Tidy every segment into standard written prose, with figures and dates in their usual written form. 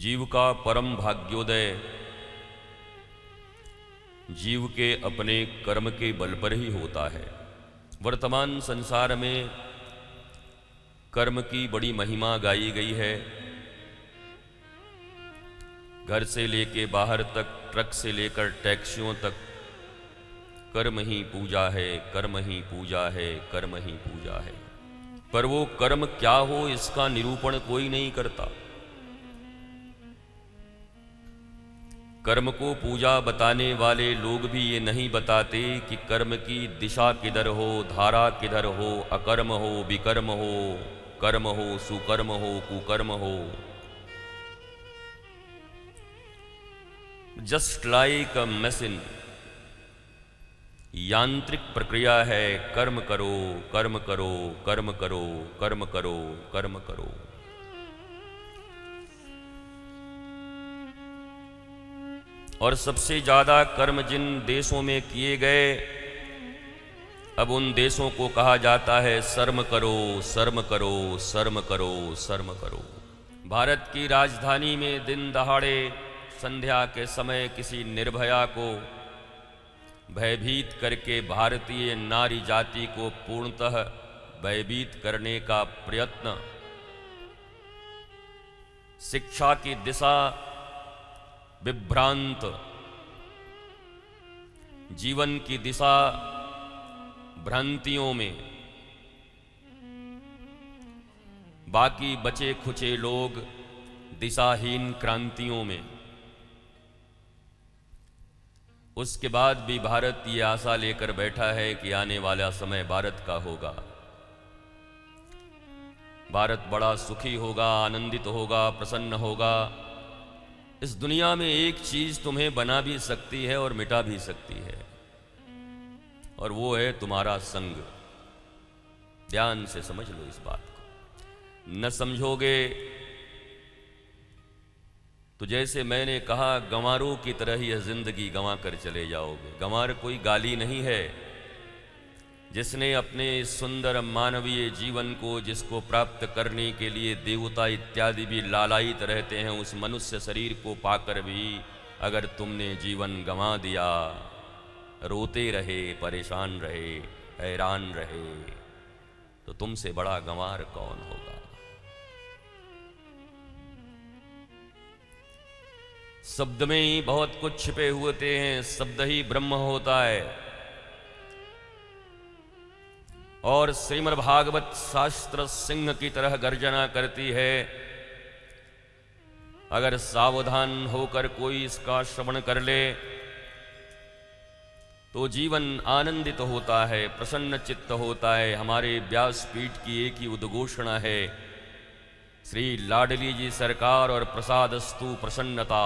जीव का परम भाग्योदय जीव के अपने कर्म के बल पर ही होता है। वर्तमान संसार में कर्म की बड़ी महिमा गाई गई है। घर से लेके बाहर तक, ट्रक से लेकर टैक्सियों तक कर्म ही पूजा है, कर्म ही पूजा है, कर्म ही पूजा है। पर वो कर्म क्या हो इसका निरूपण कोई नहीं करता। कर्म को पूजा बताने वाले लोग भी ये नहीं बताते कि कर्म की दिशा किधर हो, धारा किधर हो, अकर्म हो, विकर्म हो, कर्म हो, सुकर्म हो, कुकर्म हो। जस्ट लाइक अ मशीन, यांत्रिक प्रक्रिया है। कर्म करो, कर्म करो, कर्म करो, कर्म करो, कर्म करो। और सबसे ज्यादा कर्म जिन देशों में किए गए, अब उन देशों को कहा जाता है शर्म करो, शर्म करो, शर्म करो, शर्म करो। भारत की राजधानी में दिन दहाड़े संध्या के समय किसी निर्भया को भयभीत करके भारतीय नारी जाति को पूर्णतः भयभीत करने का प्रयत्न, शिक्षा की दिशा विभ्रांत, जीवन की दिशा भ्रांतियों में, बाकी बचे खुचे लोग दिशाहीन क्रांतियों में। उसके बाद भी भारत ये आशा लेकर बैठा है कि आने वाला समय भारत का होगा, भारत बड़ा सुखी होगा, आनंदित होगा, प्रसन्न होगा। इस दुनिया में एक चीज तुम्हें बना भी सकती है और मिटा भी सकती है, और वो है तुम्हारा संग। ध्यान से समझ लो इस बात को। न समझोगे तो जैसे मैंने कहा, गंवारों की तरह ही यह जिंदगी गंवा कर चले जाओगे। गंवार कोई गाली नहीं है। जिसने अपने सुंदर मानवीय जीवन को, जिसको प्राप्त करने के लिए देवता इत्यादि भी लालायित रहते हैं, उस मनुष्य शरीर को पाकर भी अगर तुमने जीवन गंवा दिया, रोते रहे, परेशान रहे, हैरान रहे, तो तुमसे बड़ा गंवार कौन होगा। शब्द में ही बहुत कुछ छिपे होते हैं। शब्द ही ब्रह्म होता है। और श्रीमद् भागवत शास्त्र सिंह की तरह गर्जना करती है। अगर सावधान होकर कोई इसका श्रवण कर ले तो जीवन आनंदित होता है, प्रसन्न चित्त होता है। हमारे व्यासपीठ की एक ही उद्घोषणा है, श्री लाडली जी सरकार और प्रसादस्तु प्रसन्नता।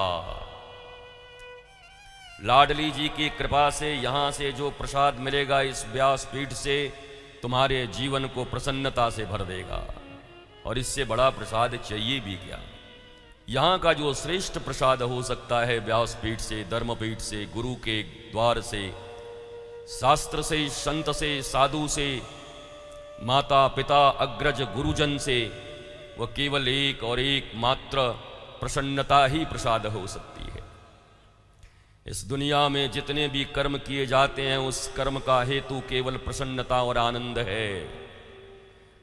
लाडली जी की कृपा से यहां से जो प्रसाद मिलेगा इस व्यासपीठ से, तुम्हारे जीवन को प्रसन्नता से भर देगा। और इससे बड़ा प्रसाद चाहिए भी क्या। यहां का जो श्रेष्ठ प्रसाद हो सकता है, व्यासपीठ से, धर्मपीठ से, गुरु के द्वार से, शास्त्र से, संत से, साधु से, माता पिता अग्रज गुरुजन से, वह केवल एक और एक मात्र प्रसन्नता ही प्रसाद हो सकती है। इस दुनिया में जितने भी कर्म किए जाते हैं, उस कर्म का हेतु केवल प्रसन्नता और आनंद है।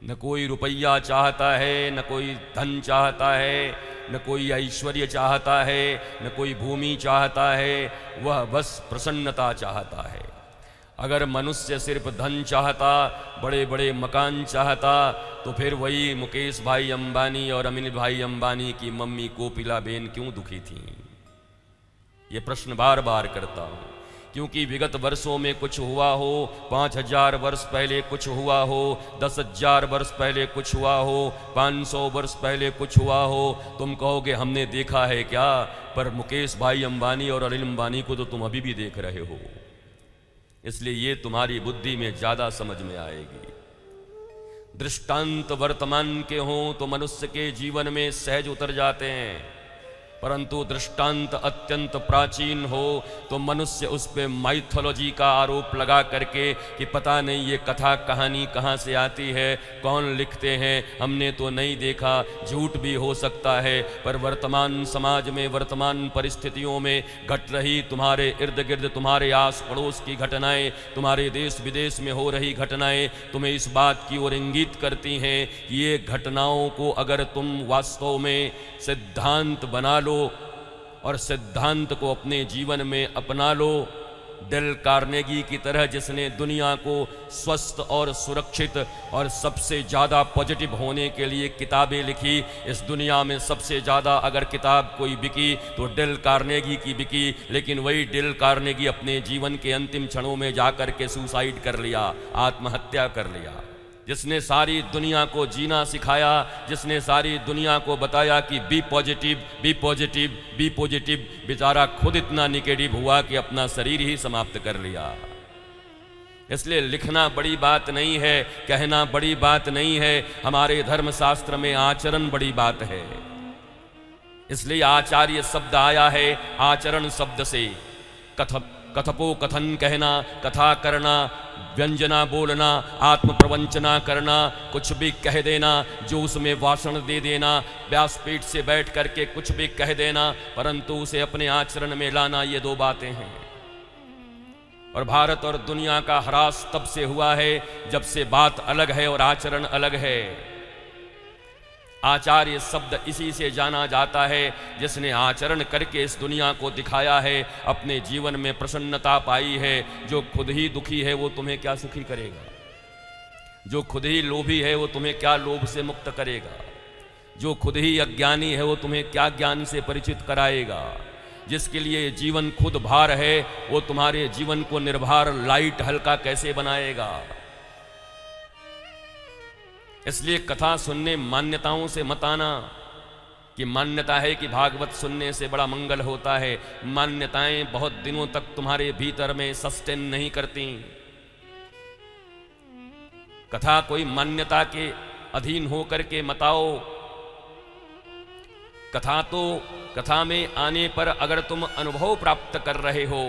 न कोई रुपया चाहता है, न कोई धन चाहता है, न कोई ऐश्वर्य चाहता है, न कोई भूमि चाहता है। वह बस प्रसन्नता चाहता है। अगर मनुष्य सिर्फ धन चाहता, बड़े बड़े मकान चाहता, तो फिर वही मुकेश भाई अंबानी और अनिल भाई अंबानी की मम्मी कोपिलाबेन क्यों दुखी थी। ये प्रश्न बार बार करता हूं, क्योंकि विगत वर्षों में कुछ हुआ हो, 5000 वर्ष पहले कुछ हुआ हो, 10,000 वर्ष पहले कुछ हुआ हो, 500 वर्ष पहले कुछ हुआ हो, तुम कहोगे हमने देखा है क्या। पर मुकेश भाई अंबानी और अनिल अंबानी को तो तुम अभी भी देख रहे हो, इसलिए ये तुम्हारी बुद्धि में ज्यादा समझ में आएगी। दृष्टांत वर्तमान के हों तो मनुष्य के जीवन में सहज उतर जाते हैं। परंतु दृष्टांत अत्यंत प्राचीन हो तो मनुष्य उस पे माइथोलॉजी का आरोप लगा करके कि पता नहीं ये कथा कहानी कहाँ से आती है, कौन लिखते हैं, हमने तो नहीं देखा, झूठ भी हो सकता है। पर वर्तमान समाज में, वर्तमान परिस्थितियों में घट रही तुम्हारे इर्द गिर्द, तुम्हारे आस पड़ोस की घटनाएं, तुम्हारे देश विदेश में हो रही घटनाएं तुम्हें इस बात की ओर इंगित करती हैं कि ये घटनाओं को अगर तुम वास्तव में सिद्धांत बना लो और सिद्धांत को अपने जीवन में अपना लो, डेल कार्नेगी की तरह जिसने दुनिया को स्वस्थ और सुरक्षित और सबसे ज़्यादा पॉजिटिव होने के लिए किताबें लिखी, इस दुनिया में सबसे ज़्यादा अगर किताब कोई बिकी तो डेल कार्नेगी की बिकी। लेकिन वही डेल कार्नेगी अपने जीवन के अंतिम क्षणों में जाकर के सुसाइड कर लिया, आत्महत्या कर लिया। जिसने सारी दुनिया को जीना सिखाया, जिसने सारी दुनिया को बताया कि be positive, be positive, be positive, बेचारा खुद इतना निगेटिव हुआ कि अपना शरीर ही समाप्त कर लिया। इसलिए लिखना बड़ी बात नहीं है, कहना बड़ी बात नहीं है, हमारे धर्मशास्त्र में आचरण बड़ी बात है। इसलिए आचार्य शब्द आया है आचरण शब्द से। कथको कथन कहना, कथा करना, व्यंजना बोलना, आत्म प्रवंचना करना, कुछ भी कह देना, जो उसमें भाषण दे देना, व्यासपीठ से बैठ करके कुछ भी कह देना, परंतु उसे अपने आचरण में लाना, ये दो बातें हैं। और भारत और दुनिया का ह्रास तब से हुआ है जब से बात अलग है और आचरण अलग है। आचार्य शब्द इसी से जाना जाता है जिसने आचरण करके इस दुनिया को दिखाया है, अपने जीवन में प्रसन्नता पाई है। जो खुद ही दुखी है वो तुम्हें क्या सुखी करेगा? जो खुद ही लोभी है वो तुम्हें क्या लोभ से मुक्त करेगा? जो खुद ही अज्ञानी है वो तुम्हें क्या ज्ञान से परिचित कराएगा? जिसके लिए जीवन खुद भार है वो तुम्हारे जीवन को निर्भार, लाइट, हल्का कैसे बनाएगा? इसलिए कथा सुनने मान्यताओं से मत आना कि मान्यता है कि भागवत सुनने से बड़ा मंगल होता है। मान्यताएं बहुत दिनों तक तुम्हारे भीतर में सस्टेन नहीं करती। कथा कोई मान्यता के अधीन होकर के मत आओ। कथा में आने पर अगर तुम अनुभव प्राप्त कर रहे हो,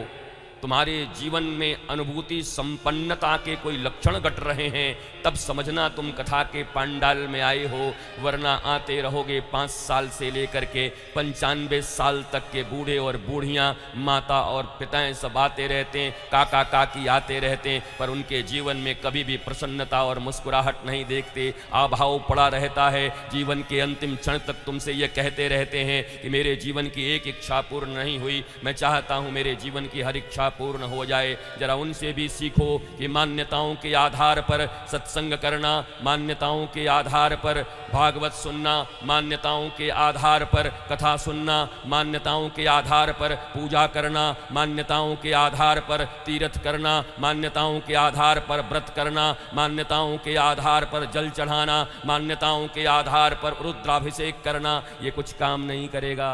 तुम्हारे जीवन में अनुभूति संपन्नता के कोई लक्षण घट रहे हैं, तब समझना तुम कथा के पांडाल में आए हो। वरना आते रहोगे 5 साल से लेकर के 95 साल तक के बूढ़े और बूढ़ियां, माता और पिताएं सब आते रहते हैं, काका काकी आते रहते हैं, पर उनके जीवन में कभी भी प्रसन्नता और मुस्कुराहट नहीं देखते। अभाव पड़ा रहता है। जीवन के अंतिम क्षण तक तुमसे ये कहते रहते हैं कि मेरे जीवन की एक इच्छा पूर्ण नहीं हुई, मैं चाहता हूँ मेरे जीवन की हर इच्छा पूर्ण हो जाए। जरा उनसे भी सीखो कि मान्यताओं के आधार पर सत्संग करना, मान्यताओं के आधार पर भागवत सुनना, मान्यताओं के आधार पर कथा सुनना, मान्यताओं के आधार पर पूजा करना, मान्यताओं के आधार पर तीर्थ करना, मान्यताओं के आधार पर व्रत करना, मान्यताओं के आधार पर जल चढ़ाना, मान्यताओं के आधार पर रुद्राभिषेक करना, ये कुछ काम नहीं करेगा।